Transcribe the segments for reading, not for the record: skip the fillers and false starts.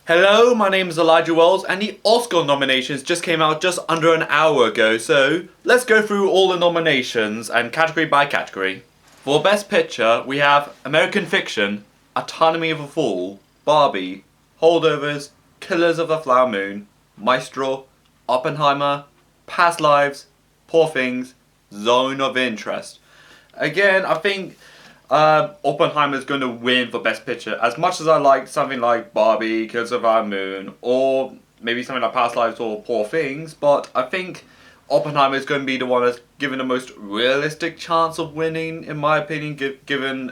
Hello, my name is Elijah Wells, and the Oscar nominations just came out just under an hour ago, so let's go through all the nominations and category by category. For Best Picture, we have American Fiction, Autonomy of a Fool, Barbie, Holdovers, Killers of the Flower Moon, Maestro, Oppenheimer, Past Lives, Poor Things, Zone of Interest. Again, I think Oppenheimer is going to win for Best Picture. As much as I like something like Barbie, Killers of the Moon, or maybe something like Past Lives or Poor Things, but I think Oppenheimer is going to be the one that's given the most realistic chance of winning, in my opinion, given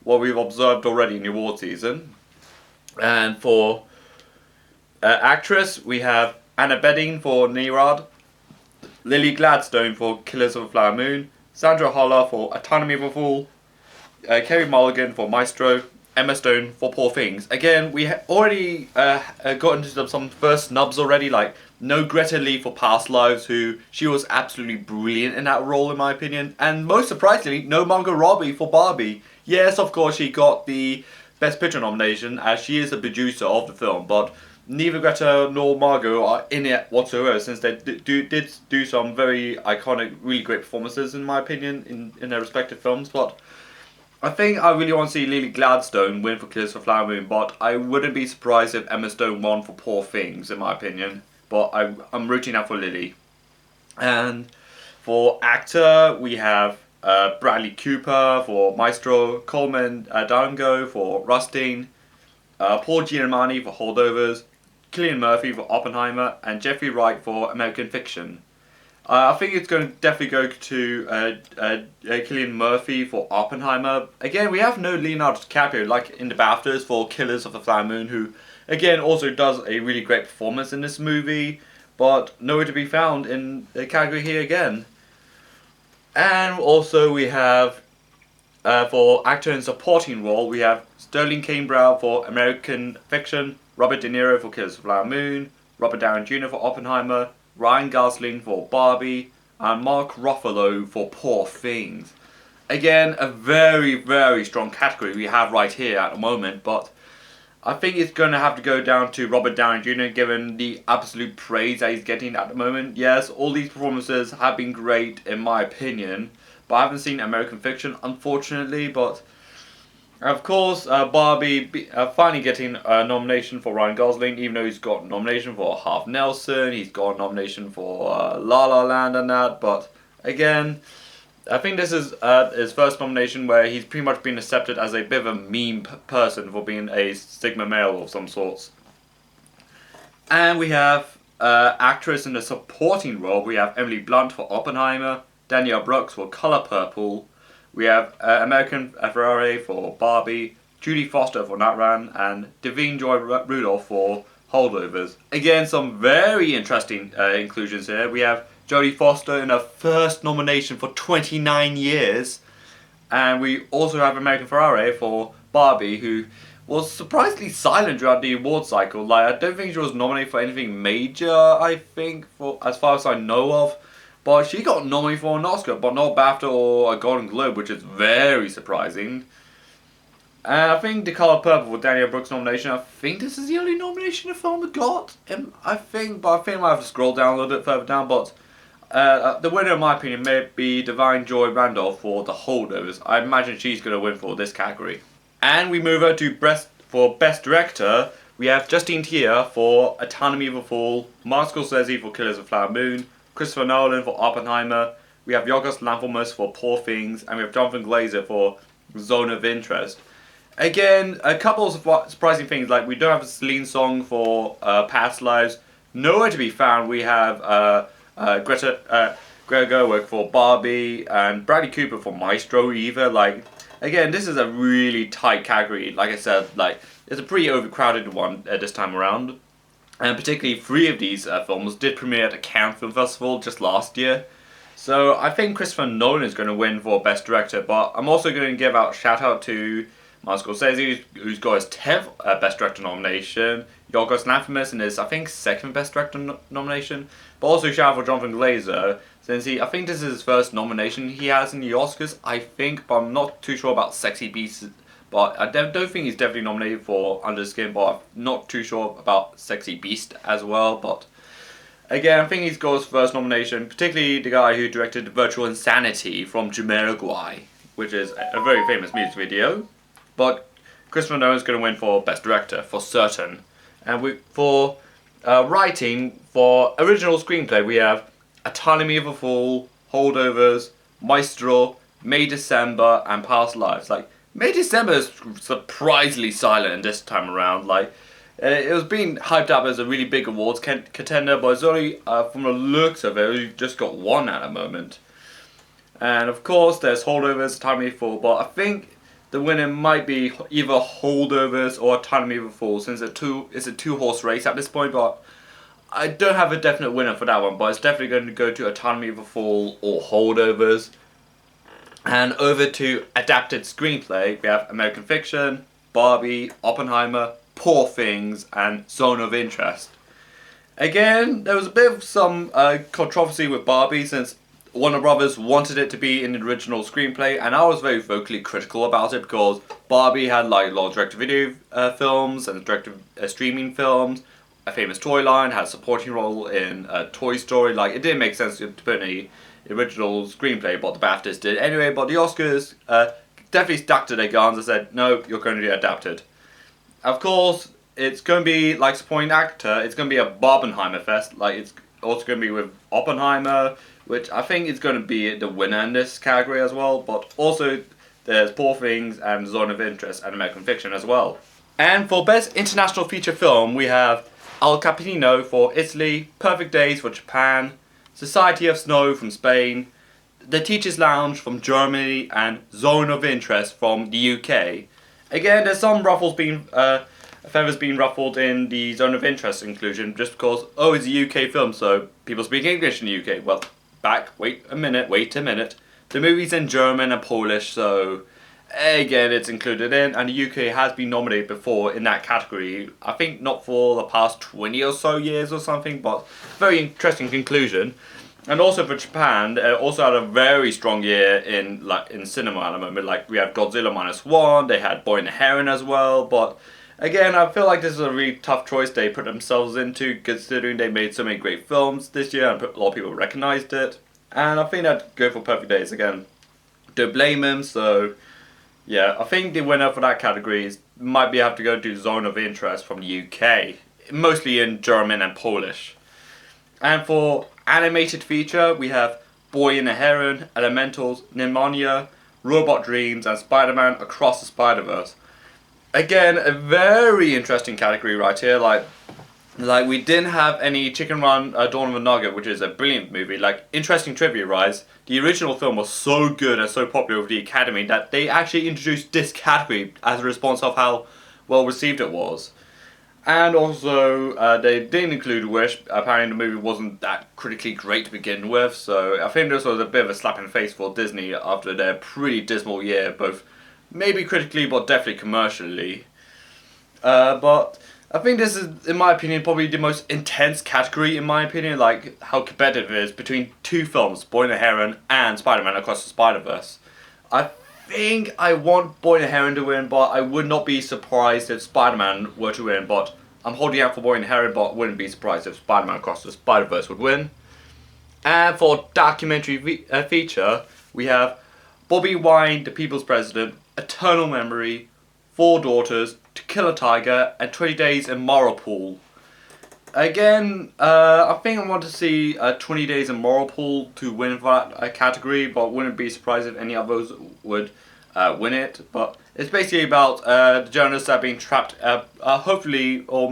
what we've observed already in the award season. And for actress, we have Anna Bedding for Nerad, Lily Gladstone for Killers of the Flower Moon, Sandra Holler for Autonomy of a Fool, Kerry Mulligan for Maestro, Emma Stone for Poor Things. Again, we already got into some first snubs already, like no Greta Lee for Past Lives, who she was absolutely brilliant in that role in my opinion, and most surprisingly, no Margot Robbie for Barbie. Yes, of course she got the Best Picture nomination as she is the producer of the film, but neither Greta nor Margot are in it whatsoever, since they did do some very iconic, really great performances in my opinion in their respective films, but I think I really want to see Lily Gladstone win for Killers of the Flower Moon, but I wouldn't be surprised if Emma Stone won for Poor Things, in my opinion. But I'm rooting out for Lily. And for actor, we have Bradley Cooper for Maestro, Coleman Dango for Rustin, Paul Giamatti for Holdovers, Cillian Murphy for Oppenheimer, and Jeffrey Wright for American Fiction. I think it's going to definitely go to Cillian Murphy for Oppenheimer. Again, we have no Leonardo DiCaprio like in the BAFTAs for Killers of the Flower Moon, who again also does a really great performance in this movie, but nowhere to be found in the category here again. And also we have for actor in supporting role, we have Sterling K. Brown for American Fiction, Robert De Niro for Killers of the Flower Moon, Robert Downey Jr. for Oppenheimer, Ryan Gosling for Barbie, and Mark Ruffalo for Poor Things. Again, a very, very strong category we have right here at the moment, but I think it's going to have to go down to Robert Downey Jr. given the absolute praise that he's getting at the moment. Yes, all these performances have been great in my opinion, but I haven't seen American Fiction, unfortunately, but of course, Barbie finally getting a nomination for Ryan Gosling, even though he's got a nomination for Half Nelson, he's got a nomination for La La Land and that, but again, I think this is his first nomination where he's pretty much been accepted as a bit of a meme person for being a Sigma male of some sorts. And we have actress in the supporting role, we have Emily Blunt for Oppenheimer, Danielle Brooks for Color Purple, we have American Ferrari for Barbie, Judy Foster for Natran, and Devine Joy Rudolph for Holdovers. Again, some very interesting inclusions here. We have Jodie Foster in her first nomination for 29 years. And we also have American Ferrari for Barbie, who was surprisingly silent throughout the award cycle. Like, I don't think she was nominated for anything major, I think, for as far as I know of. But she got nominated for an Oscar, but not BAFTA or a Golden Globe, which is very surprising. And I think The Color Purple for Danielle Brooks' nomination, I think this is the only nomination the film got. I think I might have to scroll down a little bit further down, but the winner, in my opinion, may be Divine Joy Randolph for The Holdovers. I imagine she's going to win for this category. And we move on to Best Director. We have Justine Trier for Autonomy of a Fool, Martin Scorsese for Killers of the Flower Moon, Christopher Nolan for Oppenheimer, we have Yorgos Lanthimos for Poor Things, and we have Jonathan Glazer for Zone of Interest. Again, a couple of surprising things, like we don't have a Celine song for Past Lives, nowhere to be found. We have Greta Gerwig for Barbie, and Bradley Cooper for Maestro either. Like, again, this is a really tight category. Like I said, like it's a pretty overcrowded one this time around. And particularly 3 of these films did premiere at the Cannes Film Festival just last year. So I think Christopher Nolan is going to win for Best Director, but I'm also going to give out a shout out to Martin Scorsese, who's got his 10th Best Director nomination, Yorgos Lanthimos in his, I think, 2nd Best Director nomination, but also shout out for Jonathan Glazer, since I think this is his first nomination he has in the Oscars, I think, but I'm not too sure about Sexy Beast but I don't think he's definitely nominated for Under the Skin, but I'm not too sure about Sexy Beast as well, but again, I think he's got his first nomination, particularly the guy who directed Virtual Insanity from Jamiroquai, which is a very famous music video, but Christopher Nolan's going to win for Best Director, for certain. And for writing, for original screenplay, we have Autonomy of a Fool, Holdovers, Maestro, May December, and Past Lives. Like, May December is surprisingly silent this time around. Like, it was being hyped up as a really big awards contender, but it's only, from the looks of it, we just got one at the moment. And of course, there's Holdovers, Autonomy of a Fool, but I think the winner might be either Holdovers or Autonomy of a Fool, since it's a two-horse race at this point, but I don't have a definite winner for that one, but it's definitely going to go to Autonomy of a Fool or Holdovers. And over to adapted screenplay, we have American Fiction, Barbie, Oppenheimer, Poor Things, and Zone of Interest. Again, there was a bit of some controversy with Barbie, since Warner Brothers wanted it to be in the original screenplay, and I was very vocally critical about it because Barbie had like a lot of direct-to-video films and streaming films. A famous toy line, had a supporting role in Toy Story. Like, it didn't make sense to put in the original screenplay, but the BAFTAs did anyway. But the Oscars definitely stuck to their guns and said, no, you're going to be adapted. Of course, it's going to be like supporting actor. It's going to be a Barbenheimer fest. Like, it's also going to be with Oppenheimer, which I think is going to be the winner in this category as well, but also there's Poor Things and Zone of Interest and American Fiction as well. And for Best International Feature Film, we have El Capitino for Italy, Perfect Days for Japan, Society of Snow from Spain, The Teacher's Lounge from Germany, and Zone of Interest from the UK. Again, there's some feathers being ruffled in the Zone of Interest inclusion, just because, oh, it's a UK film, so people speak English in the UK. Well, wait a minute. The movie's in German and Polish, so again, it's included in, and the UK has been nominated before in that category. I think not for the past 20 or so years or something, but very interesting conclusion. And also for Japan, also had a very strong year in cinema at the moment. Like, we have Godzilla -1, they had Boy and the Heron as well, but again, I feel like this is a really tough choice they put themselves into, considering they made so many great films this year and a lot of people recognized it. And I think I'd go for Perfect Days again. Don't blame him, so yeah, I think the winner for that category might have to go to Zone of Interest from the UK, mostly in German and Polish. And for animated feature, we have Boy and the Heron, Elementals, Pneumonia, Robot Dreams, and Spider-Man Across the Spider-Verse. Again, a very interesting category right here. Like we didn't have any Chicken Run Dawn of the Nugget, which is a brilliant movie. Like, interesting trivia-wise, the original film was so good and so popular with the Academy that they actually introduced this category as a response of how well received it was. And also, they didn't include Wish. Apparently the movie wasn't that critically great to begin with, so I think this was a bit of a slap in the face for Disney after their pretty dismal year, both maybe critically but definitely commercially. But I think this is, in my opinion, probably the most intense category, in my opinion, like how competitive it is between two films, Boy and the Heron and Spider-Man Across the Spider-Verse. I think I want Boy and the Heron to win, but I would not be surprised if Spider-Man were to win, but I'm holding out for Boy and the Heron, but wouldn't be surprised if Spider-Man Across the Spider-Verse would win. And for documentary feature, we have Bobby Wine, The People's President, Eternal Memory, Four Daughters, To Kill a Tiger, and 20 Days in Maripol. Again, I think I want to see 20 Days in Maripol to win for that category, but wouldn't be surprised if any others would win it. But it's basically about the journalists that are being trapped, hopefully, or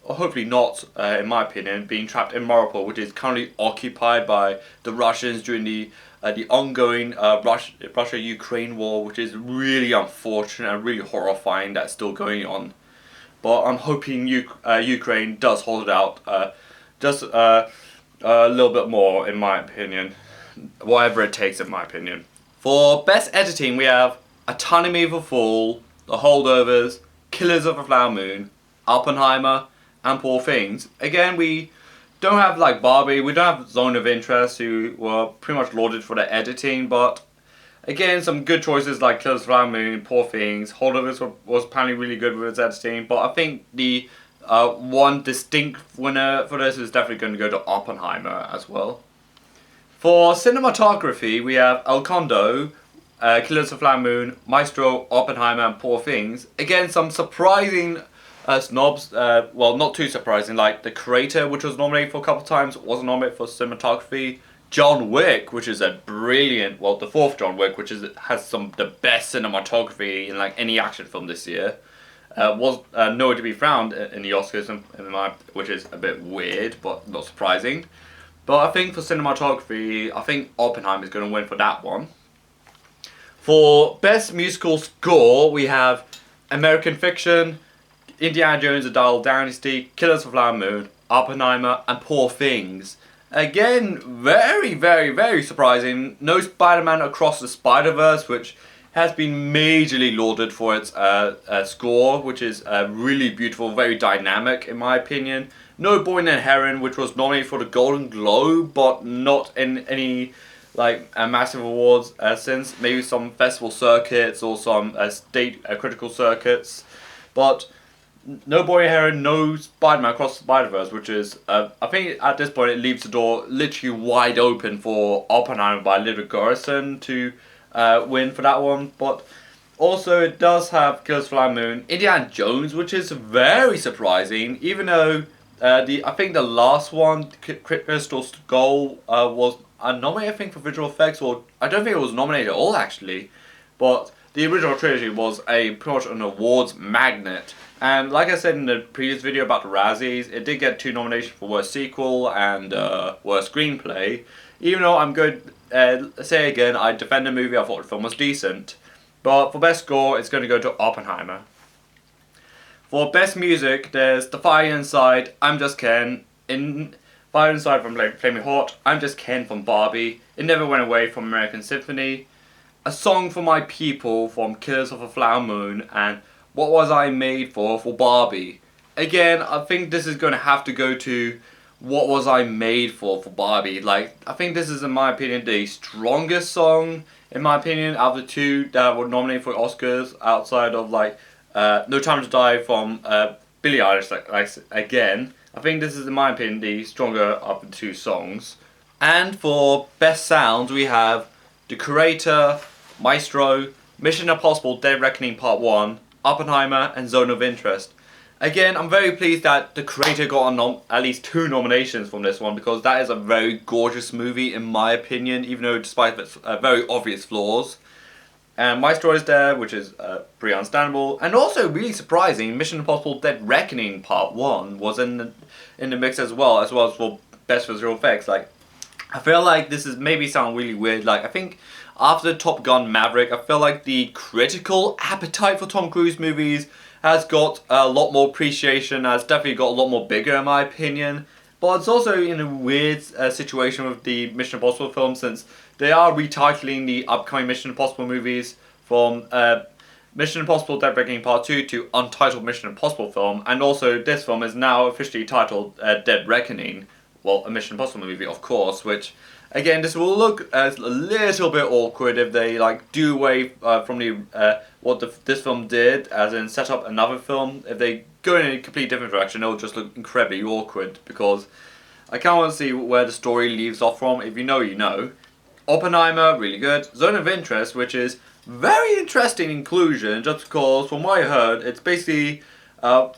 hopefully not, in my opinion, being trapped in Maripol, which is currently occupied by the Russians during the ongoing Russia-Ukraine war, which is really unfortunate and really horrifying that's still going on. But I'm hoping Ukraine does hold it out just a little bit more, in my opinion. Whatever it takes, in my opinion. For Best Editing, we have Autonomy of a Fool, The Holdovers, Killers of the Flower Moon, Oppenheimer, and Poor Things. Again, we don't have like Barbie, we don't have Zone of Interest, who were pretty much lauded for their editing, but Again, some good choices like Killers of the Flower Moon, Poor Things. Holdovers was apparently really good with its editing, but I think the one distinct winner for this is definitely going to go to Oppenheimer as well. For cinematography, we have El Condo, Killers of the Flower Moon, Maestro, Oppenheimer, and Poor Things. Again, some surprising snobs. Well, not too surprising. Like The Creator, which was nominated for a couple of times, wasn't nominated for cinematography. John Wick, which is a brilliant, well, the fourth John Wick, which has the best cinematography in like any action film this year, was nowhere to be found in the Oscars, which is a bit weird, but not surprising. But I think for cinematography, I think Oppenheimer is going to win for that one. For best musical score, we have American Fiction, Indiana Jones: The Dial Dynasty, Killers of the Flower Moon, Oppenheimer, and Poor Things. Again, very, very, very surprising. No Spider-Man Across the Spider-Verse, which has been majorly lauded for its score, which is really beautiful, very dynamic in my opinion. No Boy and Heron, which was nominated for the Golden Globe, but not in any like massive awards since. Maybe some festival circuits or some state critical circuits, but no Boy and Heron, no Spider-Man Across the Spider-Verse, which is, I think at this point it leaves the door literally wide open for Oppenheimer by Ludwig Göransson to win for that one. But also it does have Killers of the Flower Moon, Indiana Jones, which is very surprising, even though I think the last one, Crystal Skull, was nominated I think for visual effects, or I don't think it was nominated at all actually, but the original trilogy was pretty much an awards magnet. And like I said in the previous video about the Razzies, it did get 2 nominations for Worst Sequel and Worst Screenplay. Even though I'm going to say again, I defend the movie, I thought the film was decent. But for Best Score, it's going to go to Oppenheimer. For Best Music, there's The Fire Inside, I'm Just Ken, Fire Inside from Flaming Hot, I'm Just Ken from Barbie, It Never Went Away from American Symphony, A Song for My People from Killers of the Flower Moon, and What Was I Made For Barbie. Again, I think this is going to have to go to What Was I Made For Barbie. Like, I think this is, in my opinion, the strongest song, in my opinion, out of the 2 that were nominated for Oscars, outside of, like, No Time to Die from Billie Eilish, again. I think this is, in my opinion, the stronger of the 2 songs. And for Best Sound, we have The Creator, Maestro, Mission Impossible Dead Reckoning Part 1, Oppenheimer, and Zone of Interest. Again, I'm very pleased that The Creator got at least 2 nominations from this one, because that is a very gorgeous movie in my opinion, even though despite its very obvious flaws. And Maestro is there, which is pretty understandable, and also really surprising, Mission Impossible Dead Reckoning Part 1 was in the mix as well as for Best Visual Effects. Like, I feel like this is maybe sound really weird, like I think after Top Gun Maverick, I feel like the critical appetite for Tom Cruise movies has got a lot more appreciation, has definitely got a lot more bigger in my opinion. But it's also in a weird situation with the Mission Impossible film, since they are retitling the upcoming Mission Impossible movies from Mission Impossible Dead Reckoning Part 2 to Untitled Mission Impossible film, and also this film is now officially titled Dead Reckoning. Well, a Mission Impossible movie, of course, which, again, this will look a little bit awkward if they like do away from this film did, as in set up another film. If they go in a completely different direction, it'll just look incredibly awkward, because I can't want to see where the story leaves off from. If you know, you know. Oppenheimer, really good. Zone of Interest, which is very interesting inclusion, just because from what I heard, it's basically the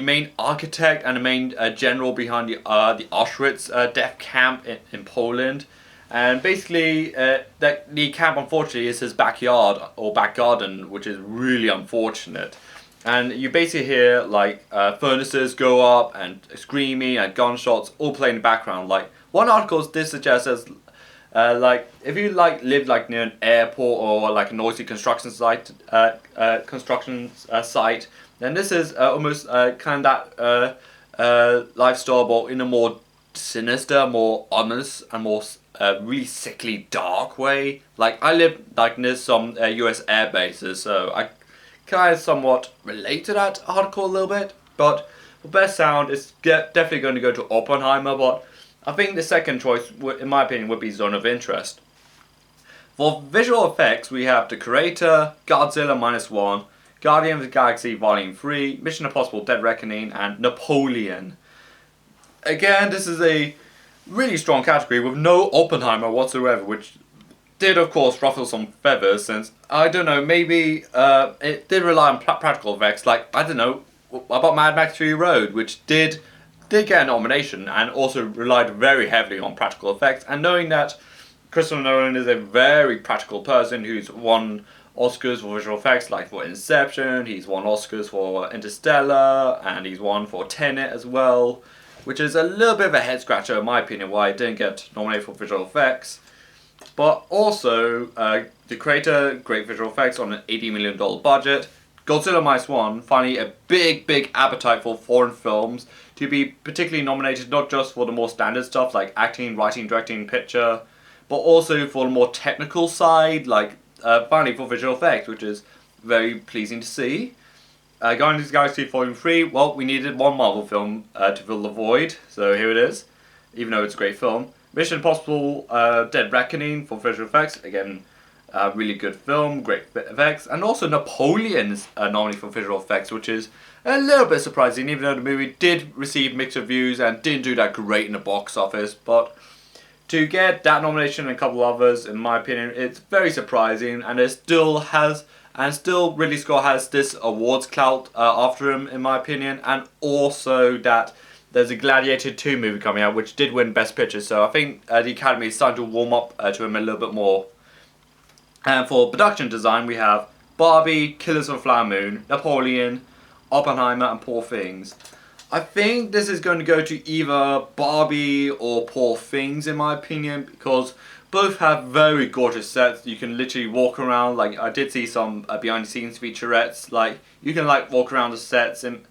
main architect and the main general behind the Auschwitz death camp in Poland, and basically the camp unfortunately is his backyard or back garden, which is really unfortunate. And you basically hear like furnaces go up and screaming and gunshots all play in the background. Like, one article did suggest as like if you like live like near an airport or like a noisy construction site, then this is almost kind of that lifestyle, but in a more sinister, more ominous, and more really sickly dark way. Like, I live like near some US air bases, so I kind of somewhat relate to that article a little bit. But for best sound, it's definitely going to go to Oppenheimer, but I think the second choice, in my opinion, would be Zone of Interest. For visual effects, we have The Creator, Godzilla Minus One, Guardians of the Galaxy Volume 3, Mission Impossible Dead Reckoning, and Napoleon. Again, this is a really strong category with no Oppenheimer whatsoever, which did of course ruffle some feathers since, I don't know, maybe it did rely on practical effects, like, I don't know, about Mad Max Fury Road, which did get a nomination and also relied very heavily on practical effects, and knowing that Christopher Nolan is a very practical person who's won Oscars for visual effects, like for Inception, he's won Oscars for Interstellar, and he's won for Tenet as well, which is a little bit of a head scratcher in my opinion why it didn't get nominated for visual effects. But also, The Creator, great visual effects on an $80 million budget. Godzilla Minus One, finally a big appetite for foreign films to be particularly nominated not just for the more standard stuff like acting, writing, directing, picture, but also for the more technical side, like finally for visual effects, which is very pleasing to see. Guardians of the Galaxy Volume 3, well, we needed one Marvel film to fill the void, so here it is, even though it's a great film. Mission Impossible Dead Reckoning for visual effects, again, really good film, great effects, and also Napoleon's nominated for visual effects, which is a little bit surprising, even though the movie did receive mixed reviews and didn't do that great in the box office, but to get that nomination and a couple others, in my opinion, it's very surprising, and it still has, and still Ridley Scott has this awards clout after him, in my opinion, and also that there's a Gladiator 2 movie coming out, which did win Best Picture, so I think the Academy is starting to warm up to him a little bit more. And for production design, we have Barbie, Killers of the Flower Moon, Napoleon, Oppenheimer, and Poor Things. I think this is going to go to either Barbie or Poor Things, in my opinion, because both have very gorgeous sets. You can literally walk around, like I did see some behind the scenes featurettes, like you can like walk around the sets in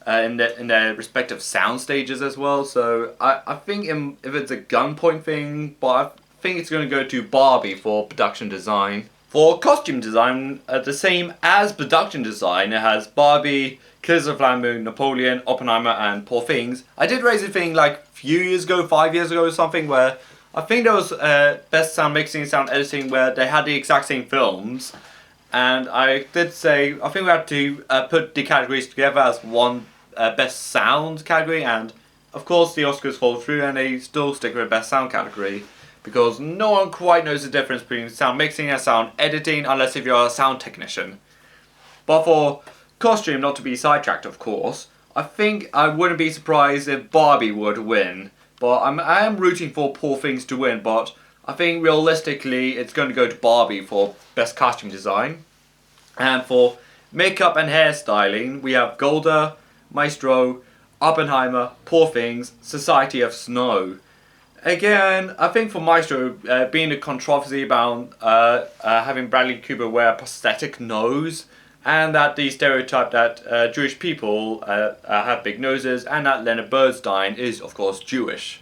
their respective sound stages as well. So I think if it's a gunpoint thing, but I think it's going to go to Barbie for production design. For costume design, the same as production design, it has Barbie, Killers of the Flower Moon, Napoleon, Oppenheimer, and Poor Things. I did raise a thing like a few years ago, 5 years ago or something, where I think there was best sound mixing and sound editing where they had the exact same films. And I did say, I think we had to put the categories together as one best sound category, and of course the Oscars fall through and they still stick with best sound category because no one quite knows the difference between sound mixing and sound editing unless if you're a sound technician. But for costume, not to be sidetracked of course, I think I wouldn't be surprised if Barbie were to win, but I am rooting for Poor Things to win, but I think realistically it's going to go to Barbie for best costume design. And for makeup and hairstyling, we have Golda, Maestro, Oppenheimer, Poor Things, Society of Snow. Again, I think for Maestro, being the controversy about having Bradley Cooper wear a prosthetic nose, and that the stereotype that Jewish people have big noses, and that Leonard Bernstein is of course Jewish.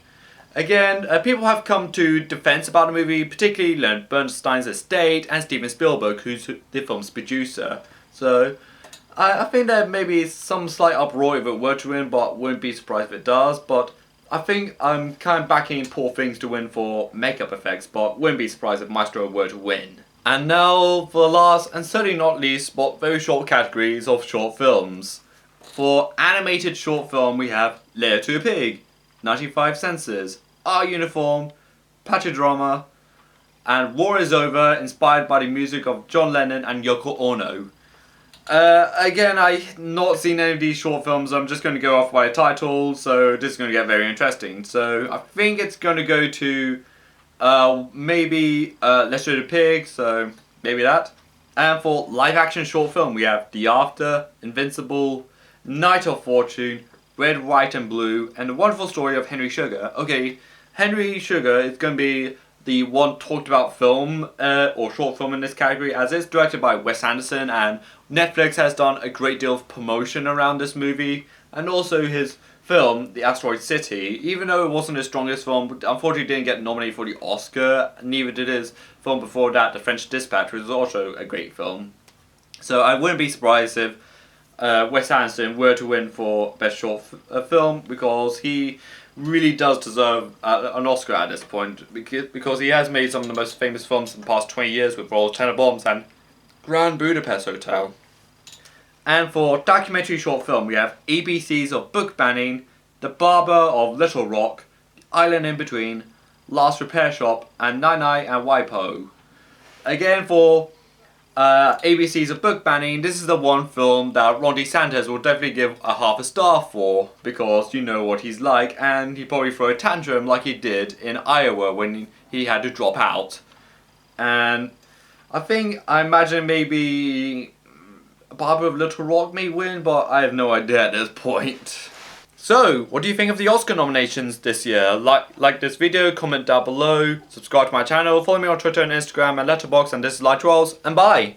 Again, people have come to defense about the movie, particularly Leonard Bernstein's estate and Steven Spielberg, who's the film's producer. So I think there may be some slight uproar if it were to win, but wouldn't be surprised if it does. But I think I'm kind of backing Poor Things to win for makeup effects, but wouldn't be surprised if Maestro were to win. And now for the last, and certainly not least, but very short categories of short films. For animated short film, we have Leia to a Pig, 95 Senses, Our Uniform, Pachodrama, and War is Over, inspired by the music of John Lennon and Yoko Ono. Again, I've not seen any of these short films, I'm just going to go off by the title, so this is going to get very interesting. So I think it's going to go to maybe Let's Do the Pig, so maybe that. And for live action short film, we have The After, Invincible, Night of Fortune, Red, White and Blue, and The Wonderful Story of Henry Sugar. Okay, Henry Sugar is going to be the one talked about film or short film in this category, as it's directed by Wes Anderson, and Netflix has done a great deal of promotion around this movie, and also his film, The Asteroid City, even though it wasn't his strongest film, unfortunately didn't get nominated for the Oscar, neither did his film before that, The French Dispatch, which was also a great film. So I wouldn't be surprised if Wes Anderson were to win for Best Short Film, because he really does deserve an Oscar at this point because he has made some of the most famous films in the past 20 years with Royal Tenenbaums and Grand Budapest Hotel. And for documentary short film, we have ABCs of Book Banning, The Barber of Little Rock, The Island in Between, Last Repair Shop, and Nai Nai and Waipo. Again, for ABCs of Book Banning, this is the one film that Ron DeSantis will definitely give a half a star for, because you know what he's like, and he'd probably throw a tantrum like he did in Iowa when he had to drop out. And I imagine maybe Barber of Little Rock may win, but I have no idea at this point. So, what do you think of the Oscar nominations this year? Like this video, comment down below, subscribe to my channel, follow me on Twitter and Instagram and Letterboxd, and this is Light Rolls, and bye!